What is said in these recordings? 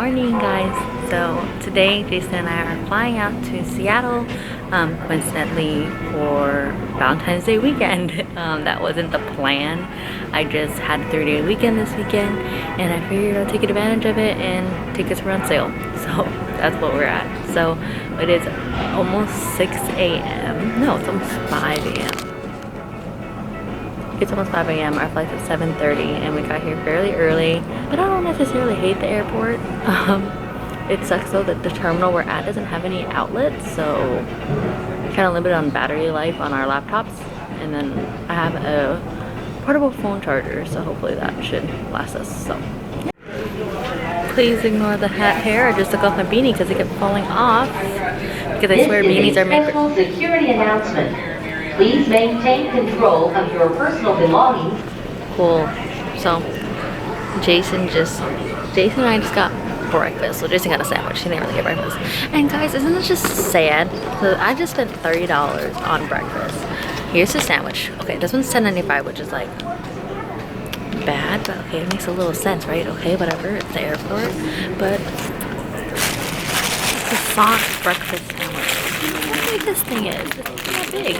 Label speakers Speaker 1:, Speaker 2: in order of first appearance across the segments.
Speaker 1: morning, guys. So today Jason and I are flying out to Seattle, coincidentally for Valentine's Day weekend. That wasn't the plan. I just had a 3-day weekend this weekend and I figured I'd take advantage of it and tickets were on sale. So that's what we're at. So it is almost 6 a.m. No, it's almost 5 a.m. It's almost 5 a.m. Our flight's at 7:30 and we got here fairly early. But I don't necessarily hate the airport. It sucks though that the terminal we're at doesn't have any outlets, so we're kind of limited on battery life on our laptops. And then I have a portable phone charger, so hopefully that should last us. So please ignore the hat hair. I just took off my beanie because it kept falling off. Because I swear beanies are made for
Speaker 2: security announcement. Please maintain control of your personal belongings.
Speaker 1: Cool. So Jason and I just got breakfast. So Jason got a sandwich. He didn't really get breakfast. And guys, isn't this just sad? So I just spent $30 on breakfast. Here's the sandwich. Okay, this one's $10.95, which is like bad, but okay, it makes a little sense, right? Okay, whatever. It's the airport. But it's a soft breakfast sandwich. Look how big this thing is. It's not big.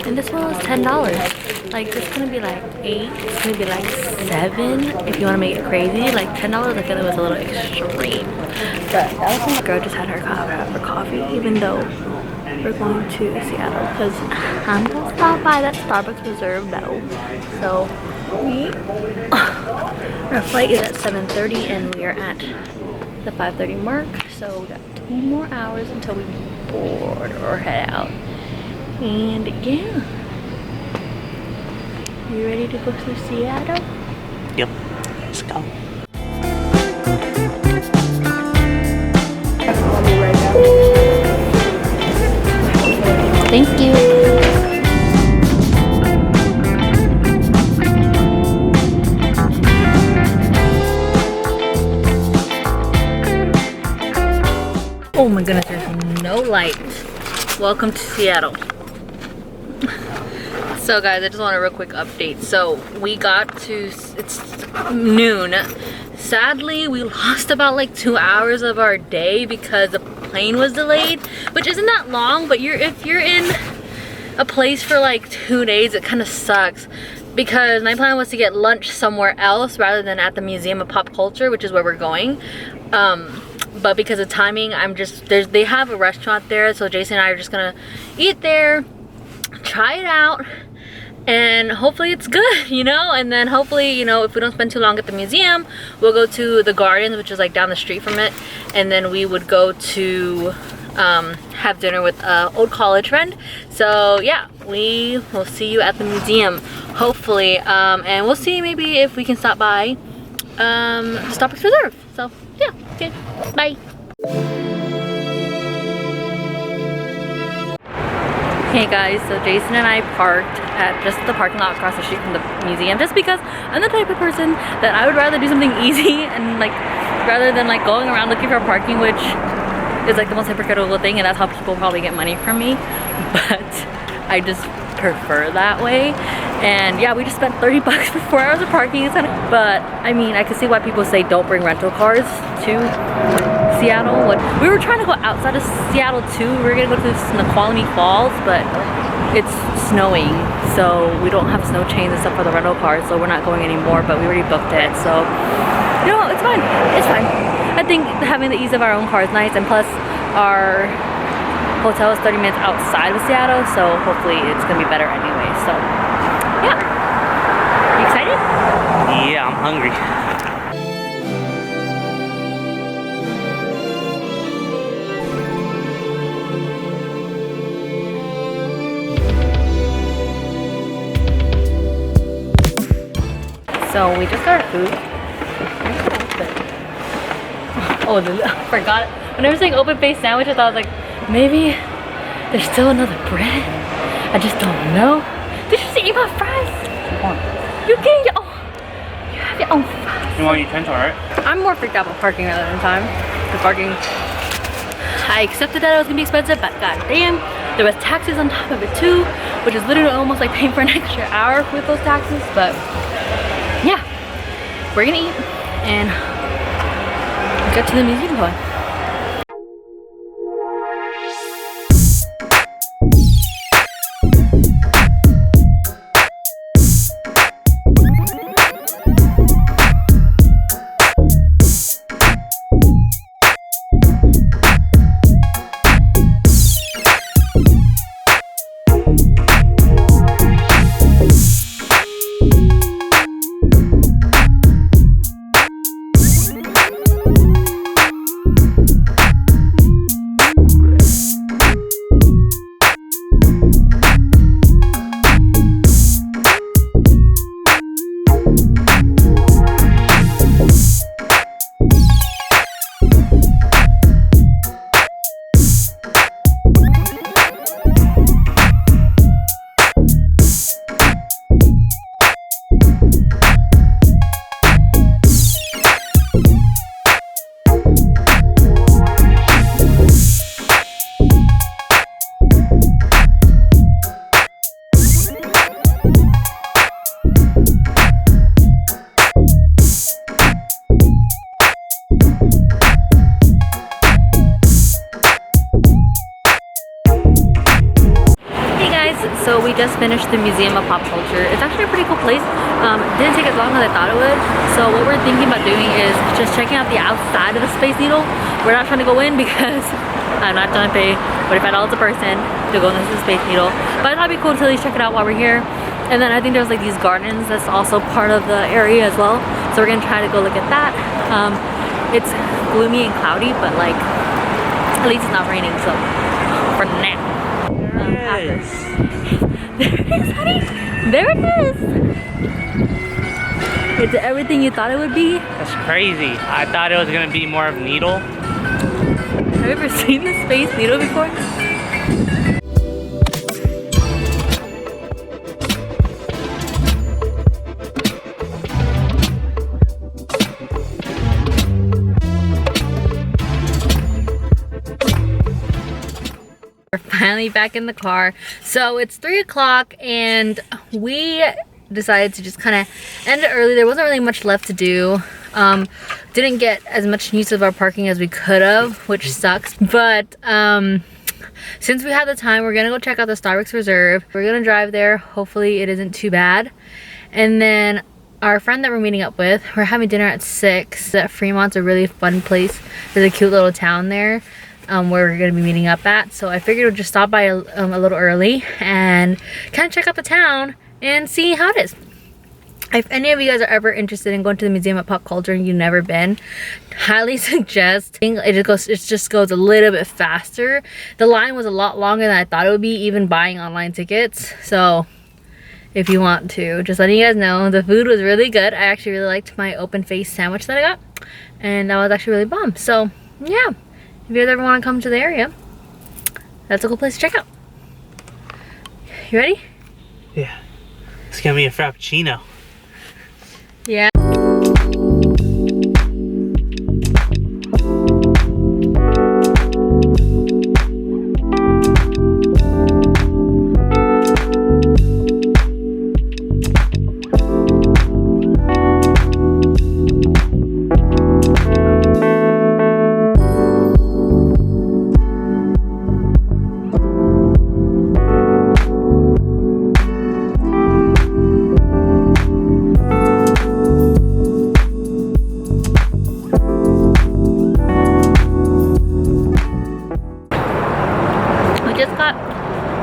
Speaker 1: And this one was $10. Like, it's gonna be like 8, it's gonna be like 7 if you wanna make it crazy. Like $10, I feel like it was a little extreme. But that was when the girl just had her coffee, even though we're going to Seattle. Because I'm gonna stop by that Starbucks Reserve though. So our flight is at 7:30 and we are at the 5:30 mark. So we got 2 more hours until we board or head out. And yeah, you ready to go to Seattle?
Speaker 3: Yep, let's go.
Speaker 1: Thank you. Oh my goodness, there's no light. Welcome to Seattle. So guys, I just want a real quick update. So we got to, it's noon. Sadly, we lost about like 2 hours of our day because the plane was delayed, which isn't that long, but if you're in a place for like 2 days, it kind of sucks. Because my plan was to get lunch somewhere else rather than at the Museum of Pop Culture, which is where we're going. But because of timing, they have a restaurant there, so Jason and I are just gonna eat there, try it out, and hopefully it's good, you know. And then hopefully, you know, if we don't spend too long at the museum, we'll go to the gardens, which is like down the street from it, and then we would go to have dinner with an old college friend. So yeah, we will see you at the museum hopefully, and we'll see maybe if we can stop by Starbucks Reserve. So yeah, okay, bye. Hey guys, so Jason and I parked at just the parking lot across the street from the museum, just because I'm the type of person that I would rather do something easy and like rather than like going around looking for parking, which is like the most hypocritical thing, and that's how people probably get money from me. But I just prefer that way. And yeah, we just spent 30 bucks for 4 hours of parking. But I mean, I can see why people say don't bring rental cars to Seattle. We were trying to go outside of Seattle too. We were gonna go to Snoqualmie Falls, but it's snowing, so we don't have snow chains and stuff for the rental cars, so we're not going anymore. But we already booked it, so you know, it's fine. It's fine. I think having the ease of our own car is nice, and plus our hotel is 30 minutes outside of Seattle, so hopefully it's gonna be better anyway. So yeah, you excited?
Speaker 3: Yeah, I'm hungry.
Speaker 1: So we just got our food. Oh, I forgot. When I was saying open face sandwich, I thought I was like, maybe there's still another bread. I just don't know. Did you just eat my fries? You getting your own? You have your own fries.
Speaker 3: You want to eat utensil, right?
Speaker 1: I'm more freaked out about parking rather than time. The parking. I accepted that it was gonna be expensive, but goddamn, there was taxes on top of it too, which is literally almost like paying for an extra hour with those taxes. But yeah, we're gonna eat and get to the museum going. So we just finished the Museum of Pop Culture. It's actually a pretty cool place. Didn't take as long as I thought it would. So what we're thinking about doing is just checking out the outside of the Space Needle. We're not trying to go in because I'm not trying to pay $45 a person to go into the Space Needle. But I thought it'd be cool to at least check it out while we're here. And then I think there's like these gardens that's also part of the area as well. So we're gonna try to go look at that. It's gloomy and cloudy, but like at least it's not raining. So for now. There it is, honey. There it is. It's everything you thought it would be.
Speaker 3: That's crazy. I thought it was gonna be more of needle.
Speaker 1: Have you ever seen the Space Needle before? We're finally back in the car. So it's 3 o'clock and we decided to just kind of end it early. There wasn't really much left to do. Didn't get as much use of our parking as we could have, which sucks. But since we had the time, we're gonna go check out the Starbucks Reserve. We're gonna drive there. Hopefully it isn't too bad. And then our friend that we're meeting up with, we're having dinner at 6. That Fremont's a really fun place. There's a cute little town there. Where we're gonna be meeting up at. So I figured we'd just stop by a little early and kind of check out the town and see how it is. If any of you guys are ever interested in going to the Museum of Pop Culture and you've never been, highly suggest. It just goes a little bit faster. The line was a lot longer than I thought it would be, even buying online tickets. So if you want to, just letting you guys know, the food was really good. I actually really liked my open face sandwich that I got, and that was actually really bomb. So yeah. If you guys ever want to come to the area, that's a cool place to check out. You ready?
Speaker 3: Yeah. It's gonna be a frappuccino.
Speaker 1: Yeah.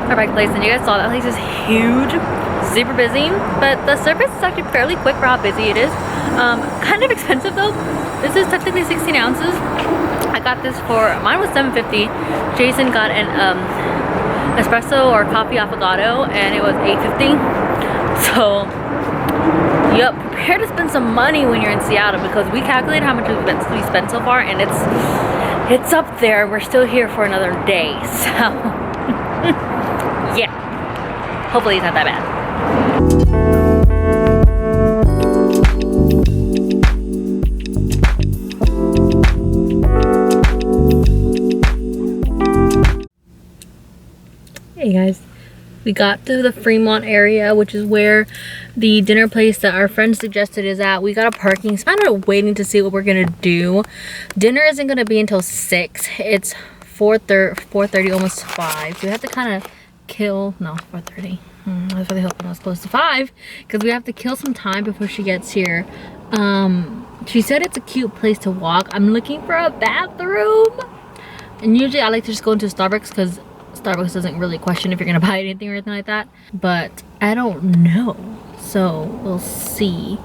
Speaker 1: Our bike place, and you guys saw that place is huge, super busy, but the service is actually fairly quick for how busy it is. Kind of expensive though. This is technically 16 ounces. I got this for, mine was $7.50. Jason got an espresso or coffee affogato and it was $8.50. So yep, prepare to spend some money when you're in Seattle, because we calculated how much we spent so far and it's up there. We're still here for another day, so yeah, hopefully it's not that bad. Hey guys, We got to the Fremont area, which is where the dinner place that our friend suggested is at. We got a parking spot. I'm waiting to see what we're gonna do. Dinner isn't gonna be until 6. It's 4:30, almost 5. So we have to kind of kill, no, 4:30. I was really hoping I was close to 5 because we have to kill some time before she gets here. She said it's a cute place to walk. I'm looking for a bathroom. And usually I like to just go into Starbucks because Starbucks doesn't really question if you're gonna buy anything or anything like that. But I don't know. So we'll see.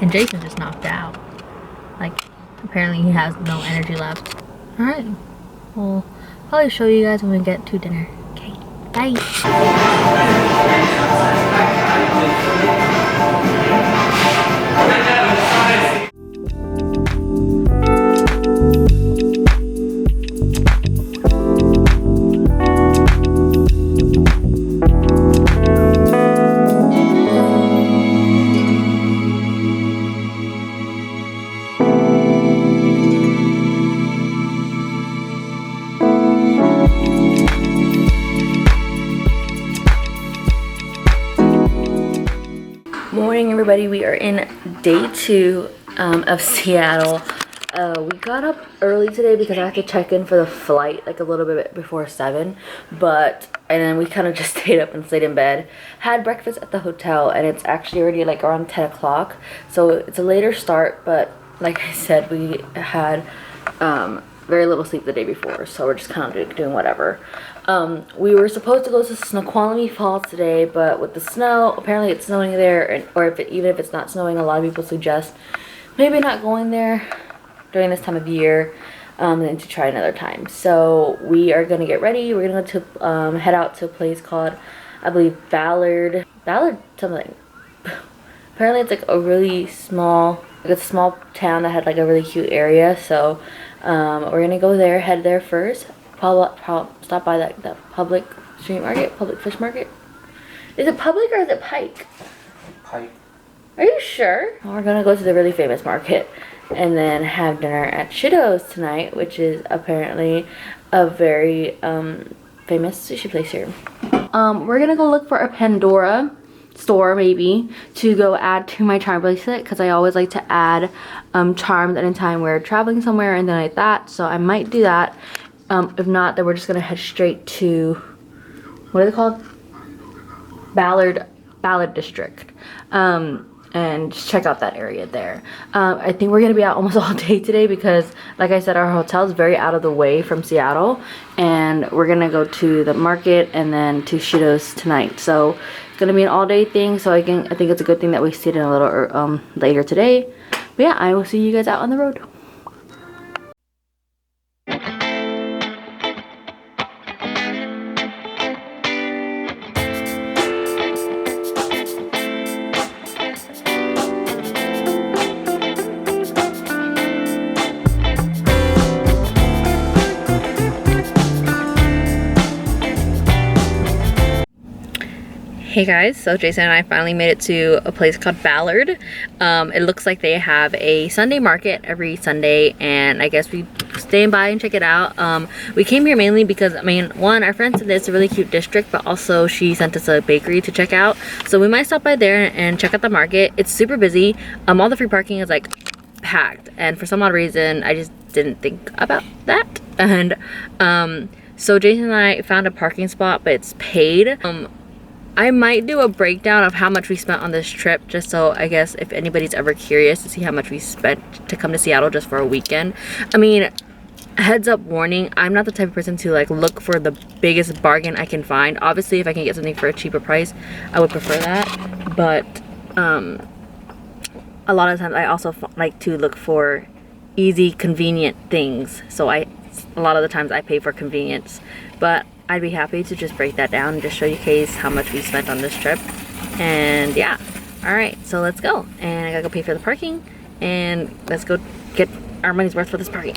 Speaker 1: And Jason just knocked out. Like, apparently he has no energy left. Alright. We'll probably show you guys when we get to dinner. Okay, bye. Morning everybody, we are in day 2 of Seattle. We got up early today because I had to check in for the flight like a little bit before 7, and then we kind of just stayed up and stayed in bed. Had breakfast at the hotel and it's actually already like around 10 o'clock, so it's a later start, but like I said, we had very little sleep the day before, so we're just kind of doing whatever. We were supposed to go to Snoqualmie Falls today, but with the snow, apparently it's snowing there, even if it's not snowing, a lot of people suggest maybe not going there during this time of year, and to try another time. So we are gonna get ready. We're gonna go to head out to a place called, I believe, Ballard something. Apparently it's like a really small, like a small town that had like a really cute area. So we're gonna go there, head there first. Stop by that public street market, public fish market. Is it public or is it Pike?
Speaker 3: Pike.
Speaker 1: Are you sure? Well, we're gonna go to the really famous market and then have dinner at Shido's tonight, which is apparently a very famous sushi place here. We're gonna go look for a Pandora store maybe to go add to my charm bracelet, because I always like to add charms anytime we're traveling somewhere and then like that, so I might do that. If not, then we're just gonna head straight to, what is it called? Ballard District, and just check out that area there. I think we're gonna be out almost all day today because, like I said, our hotel is very out of the way from Seattle, and we're gonna go to the market and then to Shido's tonight. So it's gonna be an all-day thing. So I think it's a good thing that we stayed in a little later today. But yeah, I will see you guys out on the road. Hey guys, so Jason and I finally made it to a place called Ballard. It looks like they have a Sunday market every Sunday, and I guess we stay by and check it out. We came here mainly because, I mean, one, our friend said it's a really cute district, but also she sent us a bakery to check out. So we might stop by there and check out the market. It's super busy. All the free parking is like packed, and for some odd reason I just didn't think about that. And so Jason and I found a parking spot, but it's paid. I might do a breakdown of how much we spent on this trip, just so I guess if anybody's ever curious to see how much we spent to come to Seattle just for a weekend. I mean, heads up warning, I'm not the type of person to like look for the biggest bargain I can find. Obviously, if I can get something for a cheaper price, I would prefer that. But a lot of times I also like to look for easy, convenient things. So a lot of the times I pay for convenience. But I'd be happy to just break that down and just show you guys how much we spent on this trip. And yeah, alright, so let's go. And I gotta go pay for the parking, and let's go get our money's worth for this parking.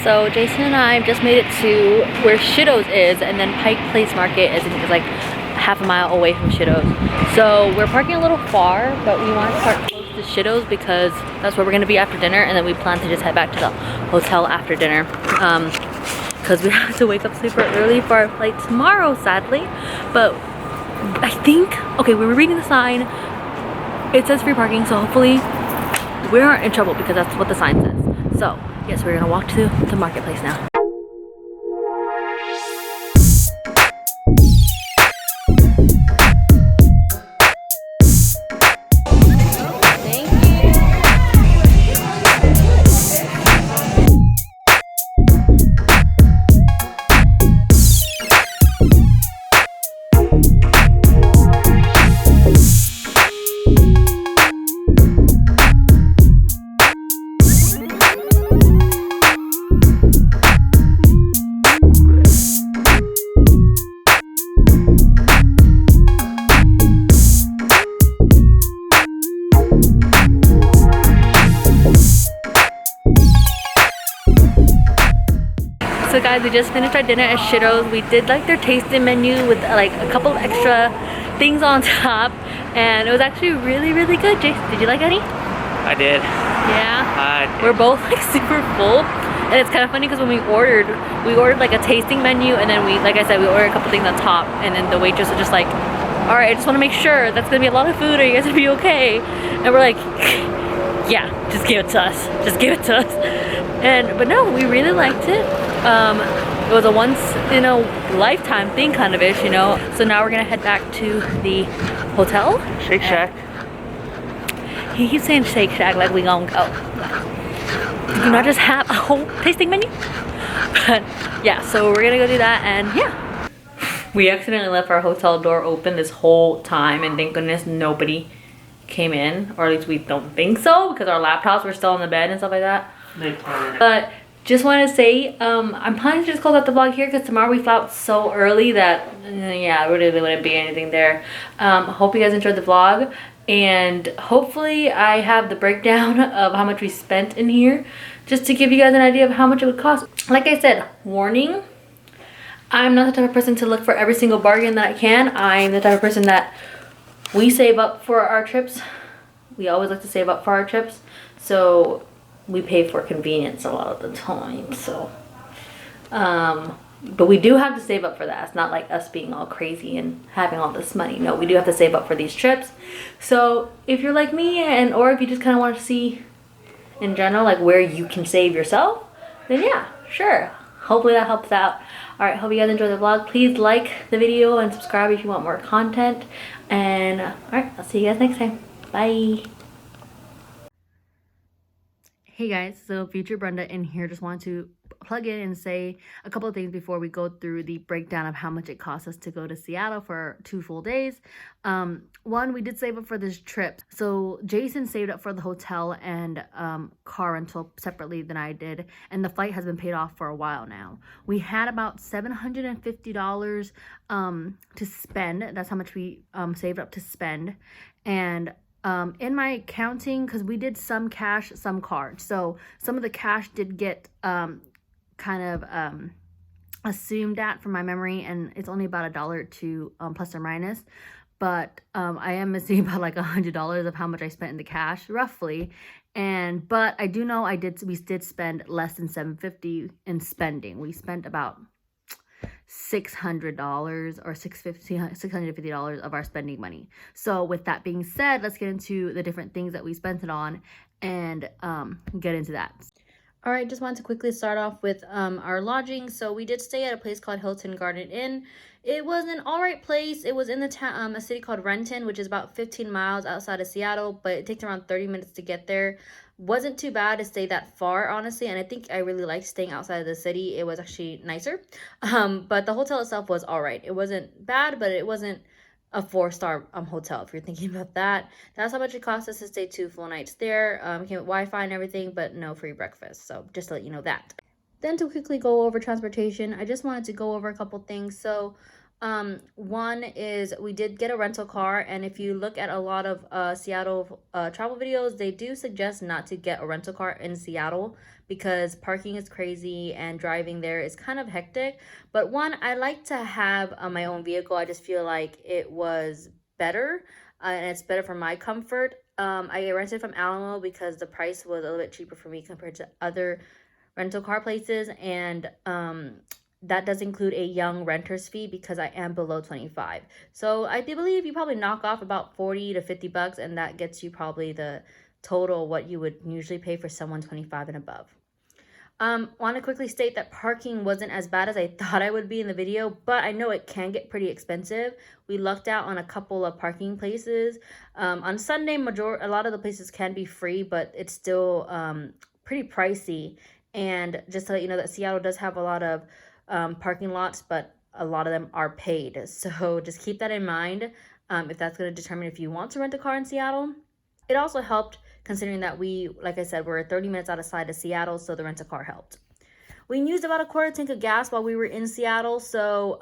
Speaker 1: So Jason and I just made it to where Shitto's is, and then Pike Place Market is like half a mile away from Shitto's. So we're parking a little far, but we want to park close to Shitto's because that's where we're going to be after dinner, and then we plan to just head back to the hotel after dinner. Because we have to wake up super early for our flight tomorrow, sadly. But I think, okay, we were reading the sign. It says free parking, so hopefully we aren't in trouble because that's what the sign says. So yes, we're gonna walk to the marketplace now. So guys, we just finished our dinner at Shitto's. We did like their tasting menu with like a couple of extra things on top, and it was actually really good. Jason, did you like any?
Speaker 3: I did.
Speaker 1: Yeah. We're both like super full, and it's kind of funny because when we ordered like a tasting menu, and then we, like I said, we ordered a couple things on top, and then the waitress was just like, all right, I just want to make sure that's gonna be a lot of food. Are you guys gonna be okay? And we're like, yeah, just give it to us. Just give it to us. But no, we really liked it. It was a once in a lifetime thing kind of ish, you know. So now we're gonna head back to the hotel.
Speaker 3: Shake Shack.
Speaker 1: He keeps saying Shake Shack like we gonna go. Did you not just have a whole tasting menu? But yeah, so we're gonna go do that, and yeah. We accidentally left our hotel door open this whole time, and thank goodness nobody came in, or at least we don't think so, because our laptops were still on the bed and stuff like that. But just want to say, I'm planning to just close out the vlog here because tomorrow we fly out so early that, yeah, really wouldn't be anything there. Hope you guys enjoyed the vlog, and hopefully I have the breakdown of how much we spent in here, just to give you guys an idea of how much it would cost. Like I said, warning, I'm not the type of person to look for every single bargain that I can. I'm the type of person that we save up for our trips. We always like to save up for our trips, so we pay for convenience a lot of the time. So but we do have to save up for that. It's not like us being all crazy and having all this money. No, we do have to save up for these trips. So if you're like me, and or if you just kind of want to see in general like where you can save yourself, then yeah, sure, hopefully that helps out. All right, hope you guys enjoyed the vlog. Please like the video and subscribe if you want more content, and all right, I'll see you guys next time. Bye. Hey guys, so future Brenda in here. Just wanted to plug in and say a couple of things before we go through the breakdown of how much it costs us to go to Seattle for 2 full days. One, we did save up for this trip. So Jason saved up for the hotel and car rental separately than I did, and the flight has been paid off for a while now. We had about $750 to spend. That's how much we saved up to spend. And in my counting, because we did some cash, some cards, so some of the cash did get kind of assumed at from my memory, and it's only about $1 or $2 plus or minus, but I am missing about like $100 of how much I spent in the cash roughly. But I do know we did spend less than $750 in spending. We spent about $600 or $650 of our spending money. So with that being said, let's get into the different things that we spent it on and get into that. All right, just wanted to quickly start off with our lodging. So we did stay at a place called Hilton Garden Inn. It was an all right place. It was in the town, a city called Renton, which is about 15 miles outside of Seattle, but it takes around 30 minutes to get there. Wasn't too bad to stay that far, honestly, and I think I really liked staying outside of the city. It was actually nicer, but the hotel itself was all right. It wasn't bad, but it wasn't a 4-star hotel, if you're thinking about that. That's how much it cost us to stay 2 full nights there. Came with Wi-Fi and everything, but no free breakfast, so just to let you know that. Then to quickly go over transportation, I just wanted to go over a couple things. So One is we did get a rental car, and if you look at a lot of Seattle travel videos, they do suggest not to get a rental car in Seattle because parking is crazy and driving there is kind of hectic. But one, I like to have my own vehicle. I just feel like it was better, and it's better for my comfort. I rented from Alamo because the price was a little bit cheaper for me compared to other rental car places, and that does include a young renter's fee because I am below 25. So I do believe you probably knock off about 40 to 50 bucks, and that gets you probably the total what you would usually pay for someone 25 and above. Want to quickly state that parking wasn't as bad as I thought I would be in the video, but I know it can get pretty expensive. We lucked out on a couple of parking places. On Sunday, a lot of the places can be free, but it's still pretty pricey. And just to let you know that Seattle does have a lot of parking lots, but a lot of them are paid. So just keep that in mind if that's going to determine if you want to rent a car in Seattle. It also helped considering that we, like I said, we're 30 minutes outside of Seattle, so the rent-a-car helped. We used about a quarter tank of gas while we were in Seattle, so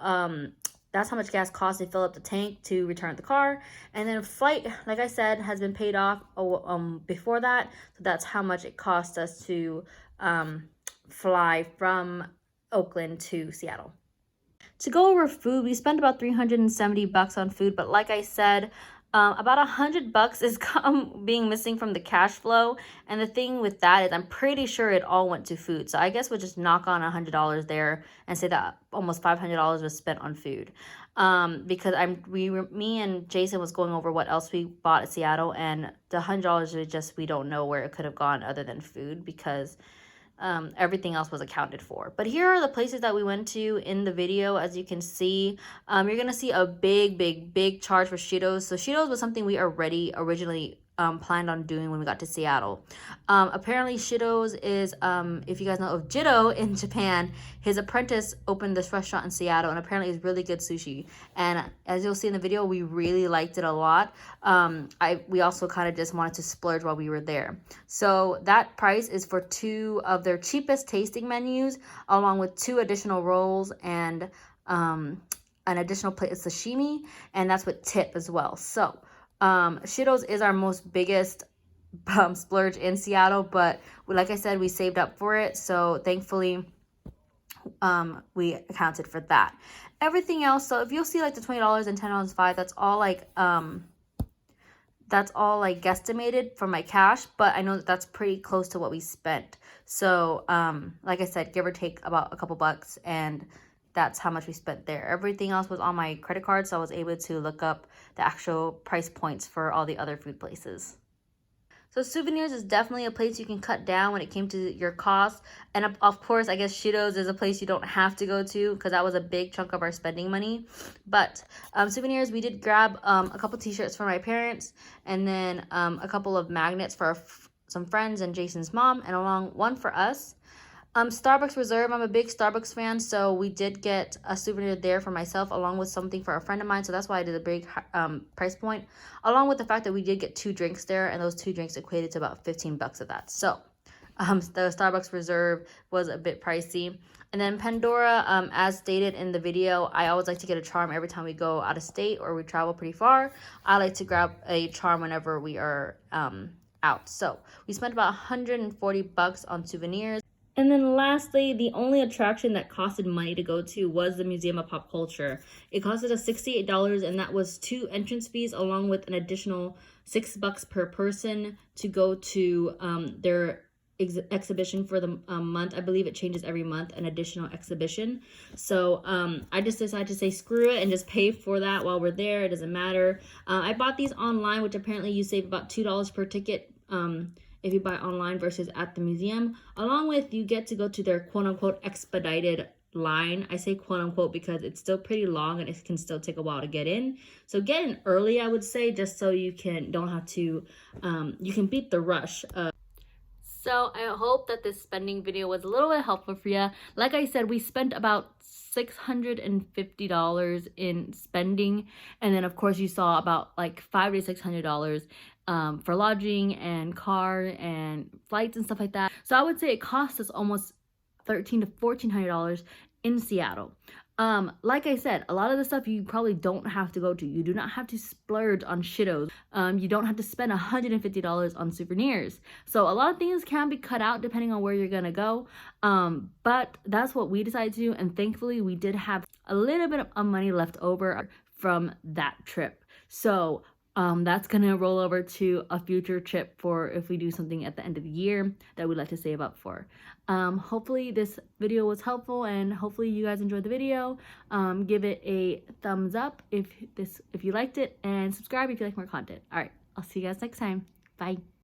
Speaker 1: that's how much gas cost to fill up the tank to return the car. And then flight, like I said, has been paid off before that, so that's how much it cost us to fly from Oakland to Seattle. To go over food, we spent about 370 bucks on food, but like I said, about 100 bucks is being missing from the cash flow. And the thing with that is I'm pretty sure it all went to food. So I guess we'll just knock on $100 there and say that almost $500 was spent on food. Because me and Jason was going over what else we bought at Seattle, and the $100 was just, we don't know where it could have gone other than food because everything else was accounted for. But here are the places that we went to in the video. As you can see, you're gonna see a big charge for Cheetos. So Cheetos was something we originally planned on doing when we got to Seattle. Apparently Cheetos is, if you guys know of Jitto in Japan, his apprentice opened this restaurant in Seattle, and apparently it's really good sushi. And as you'll see in the video, we really liked it a lot. We also kind of just wanted to splurge while we were there. So that price is for 2 of their cheapest tasting menus, along with 2 additional rolls and an additional plate of sashimi, and that's with tip as well. So Cheetos is our most biggest splurge in Seattle, but like I said, we saved up for it, so thankfully we accounted for that. Everything else, so if you'll see like the $20 and $10.05, that's all like guesstimated for my cash, but I know that that's pretty close to what we spent. So like I said, give or take about a couple bucks, and that's how much we spent there. Everything else was on my credit card, so I was able to look up the actual price points for all the other food places. So Souvenirs is definitely a place you can cut down when it came to your costs. And of course, I guess Cheetos is a place you don't have to go to because that was a big chunk of our spending money. But Souvenirs, we did grab a couple t-shirts for my parents, and then a couple of magnets for some friends and Jason's mom, and along one for us. Starbucks Reserve, I'm a big Starbucks fan, so we did get a souvenir there for myself along with something for a friend of mine, so that's why I did a big price point, along with the fact that we did get 2 drinks there, and those 2 drinks equated to about 15 bucks of that. So the Starbucks Reserve was a bit pricey. And then Pandora, as stated in the video, I always like to get a charm every time we go out of state or we travel pretty far. I like to grab a charm whenever we are out. So we spent about 140 bucks on souvenirs. And then lastly, the only attraction that costed money to go to was the Museum of Pop Culture. It costed us $68, and that was 2 entrance fees along with an additional $6 per person to go to their exhibition for the month. I believe it changes every month, an additional exhibition. So I just decided to say screw it and just pay for that while we're there. It doesn't matter. I bought these online, which apparently you save about $2 per ticket if you buy online versus at the museum. Along with, you get to go to their quote-unquote expedited line. I say quote-unquote because it's still pretty long and it can still take a while to get in. So get in early, I would say, just so you can you can beat the rush. So I hope that this spending video was a little bit helpful for you. Like I said, we spent about $650 in spending, and then of course you saw about like $500 to $600 for lodging and car and flights and stuff like that. So I would say it cost us almost $1,300 to $1,400
Speaker 4: in Seattle. Like I said, a lot of the stuff you probably don't have to go to. You do not have to splurge on shittos. You don't have to spend $150 on souvenirs. So a lot of things can be cut out depending on where you're gonna go. But that's what we decided to do, and thankfully we did have a little bit of money left over from that trip. So that's gonna roll over to a future trip for if we do something at the end of the year that we'd like to save up for. Hopefully this video was helpful, and hopefully you guys enjoyed the video. Give it a thumbs up if you liked it, and subscribe if you like more content. All right, I'll see you guys next time. Bye.